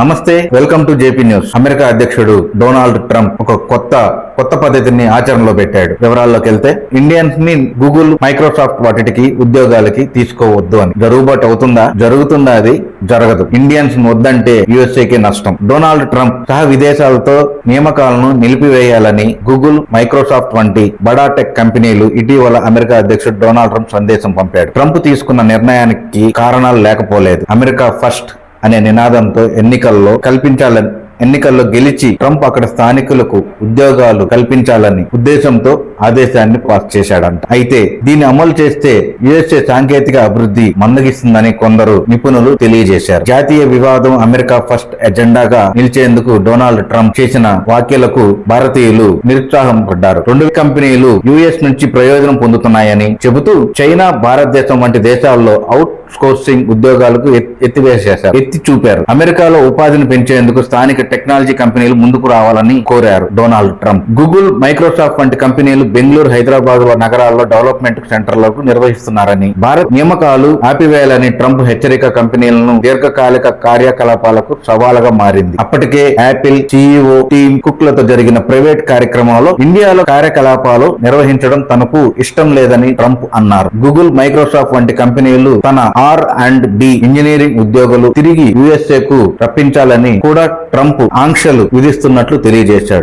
నమస్తే, welcome to JP news. America అధ్యక్షుడు Donald Trump ఒక కొత్త పద్ధతిని ఆచరణలో పెట్టాడు. వివరాల్లోకి వెళ్తే, ఇండియన్స్ ని గూగుల్, మైక్రోసాఫ్ట్ వాటికి ఉద్యోగాలకి తీసుకోవద్దు అని. జరుగుతుందా? అది జరగదు. ఇండియన్స్ వద్దంటే యుఎస్ఏకి నష్టం. డొనాల్డ్ ట్రంప్ సహా విదేశాలతో నియామకాలను నిలిపివేయాలని గూగుల్, మైక్రోసాఫ్ట్ వంటి బడా టెక్ కంపెనీలు ఇటీవల అమెరికా అధ్యక్షుడు డొనాల్డ్ ట్రంప్ సందేశం పంపాడు. ట్రంప్ తీసుకున్న నిర్ణయానికి కారణాలు లేకపోలేదు. అమెరికా ఫస్ట్ అనే నినాదంతో ఎన్నికల్లో గెలిచి ట్రంప్ అక్కడ స్థానికులకు ఉద్యోగాలు కల్పించాలని ఉద్దేశంతో ఆదేశాన్ని పాస్ చేశాడంట. అయితే దీన్ని అమలు చేస్తే యుఎస్ఏ సాంకేతిక అభివృద్ధి మందగిస్తుందని కొందరు నిపుణులు తెలియజేశారు. జాతీయ వివాదం అమెరికా ఫస్ట్ ఎజెండాగా నిలిచేందుకు డొనాల్డ్ ట్రంప్ చేసిన వ్యాఖ్యలకు భారతీయులు నిరుత్సాహం పడ్డారు. రెండు కంపెనీలు యుఎస్ నుంచి ప్రయోజనం పొందుతున్నాయని చెబుతూ చైనా, భారతదేశం వంటి దేశాల్లో అవుట్ సోర్సింగ్ ఉద్యోగాలకు ఎత్తి చూపారు. అమెరికాలో ఉపాధిని పెంచేందుకు స్థానిక టెక్నాలజీ కంపెనీలు ముందుకు రావాలని కోరారు డొనాల్డ్ ట్రంప్. గూగుల్, మైక్రోసాఫ్ట్ వంటి కంపెనీలు బెంగళూరు, హైదరాబాద్ నగరాల్లో డెవలప్మెంట్ సెంటర్లకు నిర్వహిస్తున్నారని, భారత్ నియామకాలు ఆపివేయాలని ట్రంప్ హెచ్చరిక కంపెనీలను దీర్ఘకాలిక కార్యకలాపాలకు సవాలుగా మారింది. అప్పటికే యాపిల్ CEO టీమ్ కుక్లతో జరిగిన ప్రైవేట్ కార్యక్రమంలో ఇండియాలో కార్యకలాపాలు నిర్వహించడం తనకు ఇష్టం లేదని ట్రంప్ అన్నారు. గూగుల్, మైక్రోసాఫ్ట్ వంటి కంపెనీలు తన R&D ఇంజనీరింగ్ ఉద్యోగులు తిరిగి USA కు రప్పించాలని కూడా ట్రంప్ ఆంక్షలు విధిస్తున్నట్లు తెలియజేశాడు.